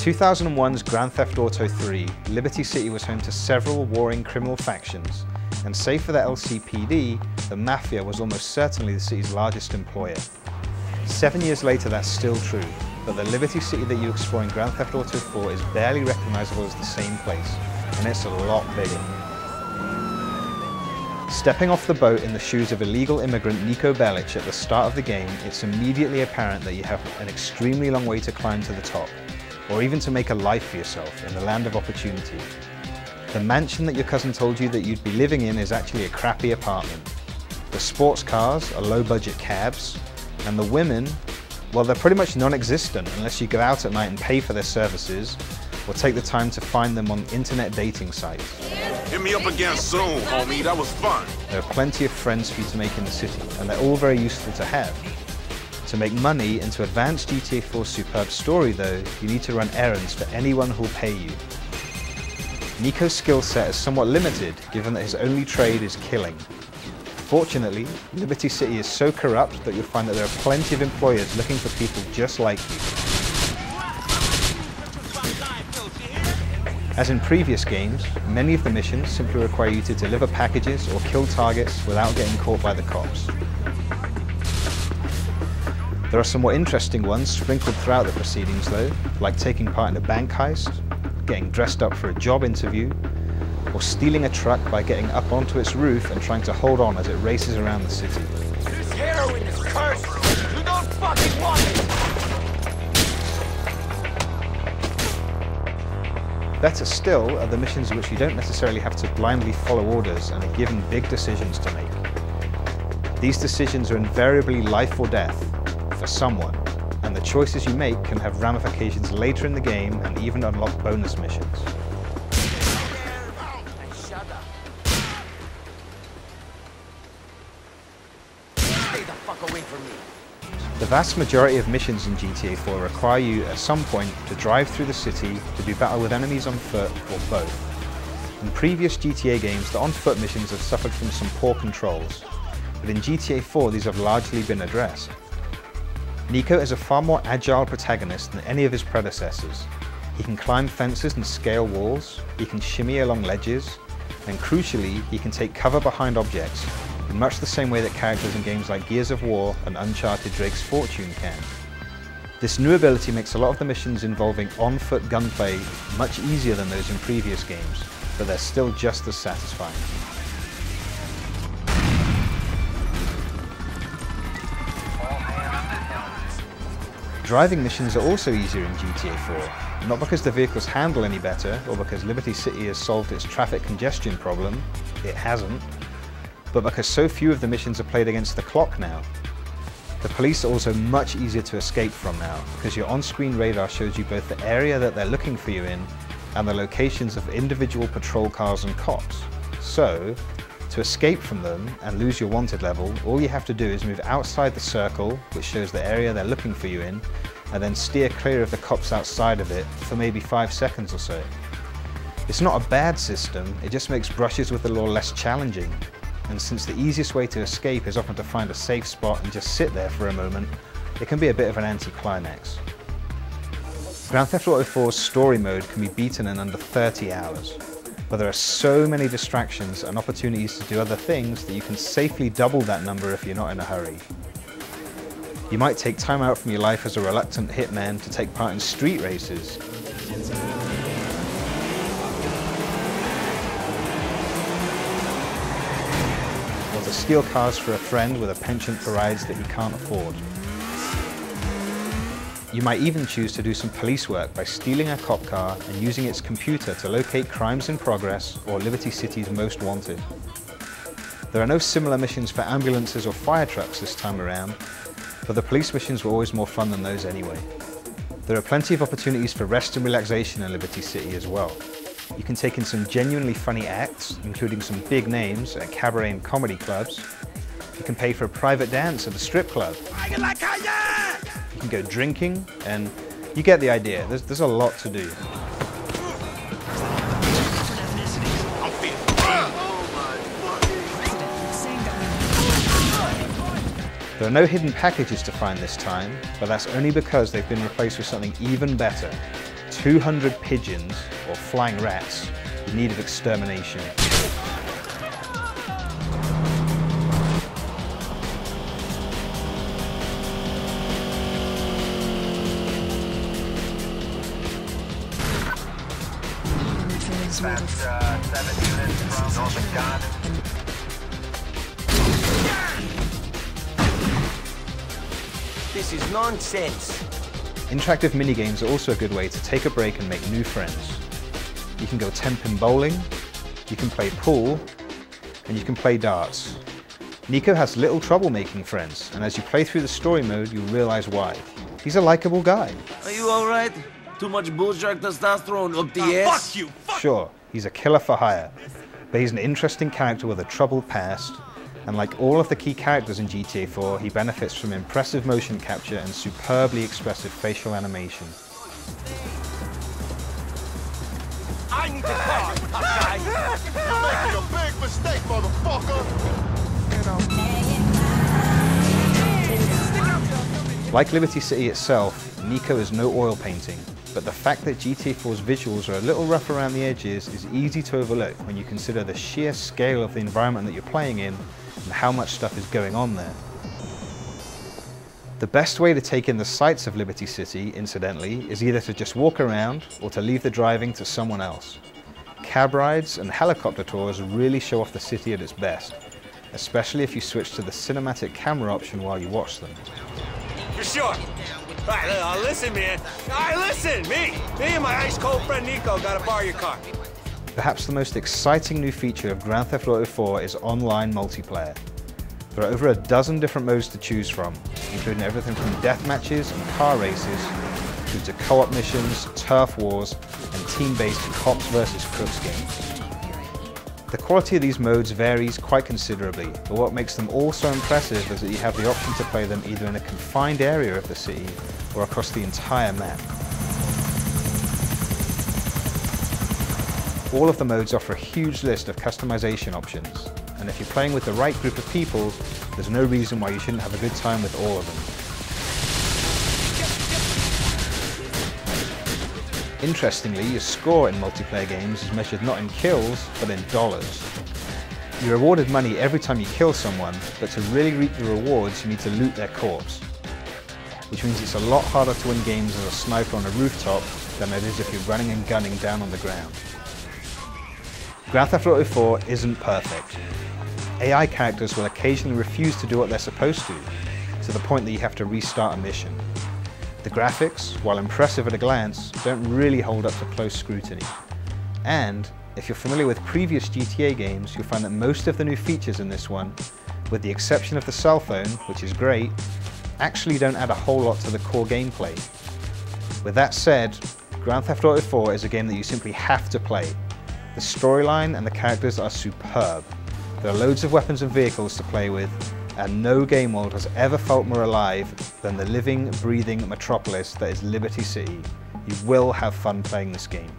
2001's Grand Theft Auto 3, Liberty City was home to several warring criminal factions, and save for the LCPD, the Mafia was almost certainly the city's largest employer. 7 years later, that's still true, but the Liberty City that you explore in Grand Theft Auto 4 is barely recognizable as the same place, and it's a lot bigger. Stepping off the boat in the shoes of illegal immigrant Niko Bellic at the start of the game, it's immediately apparent that you have an extremely long way to climb to the top, or even to make a life for yourself in the land of opportunity. The mansion that your cousin told you that you'd be living in is actually a crappy apartment. The sports cars are low-budget cabs, and the women, well, they're pretty much non-existent unless you go out at night and pay for their services, or take the time to find them on internet dating sites. Hit me up again soon, homie. That was fun. There are plenty of friends for you to make in the city, and they're all very useful to have. To make money and to advance GTA 4's superb story though, you need to run errands for anyone who'll pay you. Niko's skill set is somewhat limited, given that his only trade is killing. Fortunately, Liberty City is so corrupt that you'll find that there are plenty of employers looking for people just like you. As in previous games, many of the missions simply require you to deliver packages or kill targets without getting caught by the cops. There are some more interesting ones sprinkled throughout the proceedings though, like taking part in a bank heist, getting dressed up for a job interview, or stealing a truck by getting up onto its roof and trying to hold on as it races around the city. This heroin is cursed! You don't fucking want it! Better still are the missions in which you don't necessarily have to blindly follow orders and are given big decisions to make. These decisions are invariably life or death for someone, and the choices you make can have ramifications later in the game and even unlock bonus missions. Stay the fuck away from me. The vast majority of missions in GTA 4 require you at some point to drive through the city to do battle with enemies on foot or both. In previous GTA games, the on-foot missions have suffered from some poor controls, but in GTA 4 these have largely been addressed. Niko is a far more agile protagonist than any of his predecessors. He can climb fences and scale walls, he can shimmy along ledges, and crucially, he can take cover behind objects, in much the same way that characters in games like Gears of War and Uncharted Drake's Fortune can. This new ability makes a lot of the missions involving on-foot gunplay much easier than those in previous games, but they're still just as satisfying. Driving missions are also easier in GTA 4, not because the vehicles handle any better or because Liberty City has solved its traffic congestion problem, it hasn't, but because so few of the missions are played against the clock now. The police are also much easier to escape from now, because your on-screen radar shows you both the area that they're looking for you in and the locations of individual patrol cars and cops. So, to escape from them and lose your wanted level, all you have to do is move outside the circle, which shows the area they're looking for you in, and then steer clear of the cops outside of it for maybe 5 seconds or so. It's not a bad system, it just makes brushes with the law less challenging. And since the easiest way to escape is often to find a safe spot and just sit there for a moment, it can be a bit of an anticlimax. Grand Theft Auto 4's story mode can be beaten in under 30 hours, but there are so many distractions and opportunities to do other things that you can safely double that number if you're not in a hurry. You might take time out from your life as a reluctant hitman to take part in street races. Or to steal cars for a friend with a penchant for rides that he can't afford. You might even choose to do some police work by stealing a cop car and using its computer to locate crimes in progress or Liberty City's most wanted. There are no similar missions for ambulances or fire trucks this time around, but the police missions were always more fun than those anyway. There are plenty of opportunities for rest and relaxation in Liberty City as well. You can take in some genuinely funny acts, including some big names at cabaret and comedy clubs. You can pay for a private dance at a strip club. You can go drinking, and you get the idea. There's a lot to do. There are no hidden packages to find this time, but that's only because they've been replaced with something even better: 200 pigeons, or flying rats, in need of extermination. That's 7 units from Northern Garden. This is nonsense. Interactive minigames are also a good way to take a break and make new friends. You can go 10-pin bowling, you can play pool, and you can play darts. Nico has little trouble making friends, and as you play through the story mode, you'll realize why. He's a likable guy. Are you alright? Too much bullshark testosterone up the ass? Fuck you! Sure, he's a killer for hire, but he's an interesting character with a troubled past, and like all of the key characters in GTA 4, he benefits from impressive motion capture and superbly expressive facial animation. I need the car, guy! You're making a big mistake, motherfucker! Like Liberty City itself, Nico is no oil painting, but the fact that GTA 4's visuals are a little rough around the edges is easy to overlook when you consider the sheer scale of the environment that you're playing in and how much stuff is going on there. The best way to take in the sights of Liberty City, incidentally, is either to just walk around or to leave the driving to someone else. Cab rides and helicopter tours really show off the city at its best, especially if you switch to the cinematic camera option while you watch them. For sure. Alright, listen, man. Alright, listen! Me and my ice-cold friend Nico gotta borrow your car. Perhaps the most exciting new feature of Grand Theft Auto 4 is online multiplayer. There are over a dozen different modes to choose from, including everything from death matches and car races, through to co-op missions, turf wars, and team-based cops versus crooks games. The quality of these modes varies quite considerably, but what makes them all so impressive is that you have the option to play them either in a confined area of the city or across the entire map. All of the modes offer a huge list of customization options, and if you're playing with the right group of people, there's no reason why you shouldn't have a good time with all of them. Interestingly, your score in multiplayer games is measured not in kills, but in dollars. You're rewarded money every time you kill someone, but to really reap the rewards, you need to loot their corpse. Which means it's a lot harder to win games as a sniper on a rooftop than it is if you're running and gunning down on the ground. Grand Theft Auto 4 isn't perfect. AI characters will occasionally refuse to do what they're supposed to the point that you have to restart a mission. The graphics, while impressive at a glance, don't really hold up to close scrutiny. And if you're familiar with previous GTA games, you'll find that most of the new features in this one, with the exception of the cell phone, which is great, actually don't add a whole lot to the core gameplay. With that said, Grand Theft Auto 4 is a game that you simply have to play. The storyline and the characters are superb. There are loads of weapons and vehicles to play with, and no game world has ever felt more alive than the living, breathing metropolis that is Liberty City. You will have fun playing this game.